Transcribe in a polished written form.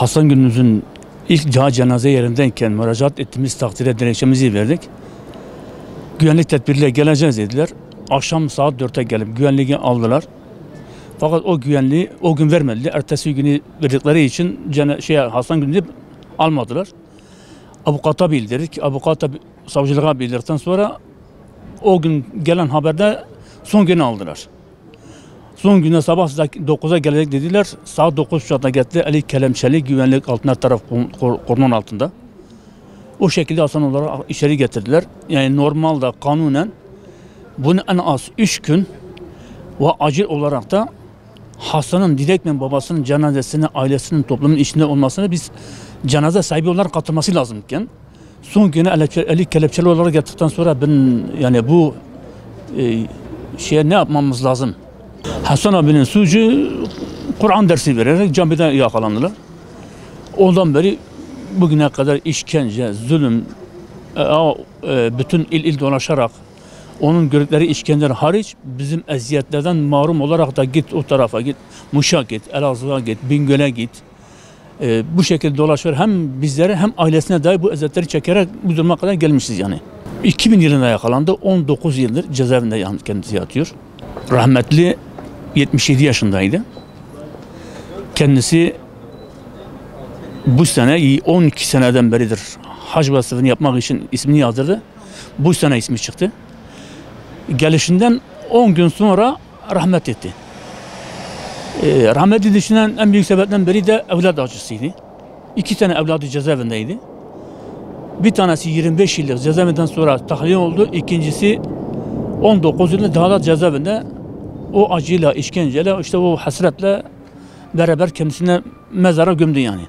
Hasan Gündüz'ün ilk cenaze yerindeyken müracaat ettiğimiz takdirde dilekçemizi verdik. Güvenlik tedbiriyle geleceğiz dediler. Akşam saat 4'te gelip güvenliği aldılar. Fakat o güvenliği o gün vermediler. Ertesi günü verdikleri için Hasan Gündüz'ü almadılar. Avukata bildirdik. Avukata savcılığa bildirdikten sonra o gün gelen haberde son günü aldılar. Son günde sabah 9'a gelecek dediler. Saat 9.30'da geldi. Ali kelepçeli güvenlik altına taraf korunun altında. O şekilde Hasan olarak içeri getirdiler. Yani normalde kanunen bunu en az 3 gün ve acil olarak da Hasan'ın direktmen babasının cenazesine, ailesinin toplumun içinde olmasını biz cenaze sahibi olarak katılması lazımken son güne eli kelepçeli olarak getirdikten sonra ben yani bu şeye ne yapmamız lazım? Hasan abinin suçu Kur'an dersi vererek camide yakalandılar. Ondan beri bugüne kadar işkence, zulüm, bütün il dolaşarak onun gördükleri işkenceler hariç bizim eziyetlerden mahrum olarak da git o tarafa git, Muş'a git, Elazığ'a git, Bingöl'e git. Bu şekilde dolaşıyor. Hem bizlere hem ailesine dair bu eziyetleri çekerek bu duruma kadar gelmişiz yani. 2000 yılında yakalandı. 19 yıldır cezaevinde kendisi yatıyor. Rahmetli 77 yaşındaydı. Kendisi bu sene 12 seneden beridir hac vasfını yapmak için ismini yazdırdı. Bu sene ismi çıktı. Gelişinden 10 gün sonra rahmet etti. Rahmetli düşünen en büyük sebepten biri de evlat acısıydı. 2 tane evladı cezaevindeydi. Bir tanesi 25 yıllık cezaevinden sonra tahliye oldu. İkincisi 19 yıllık daha da cezaevinde. O acıyla, işkenceyle, işte o hasretle beraber kendisine mezara gömdü yani.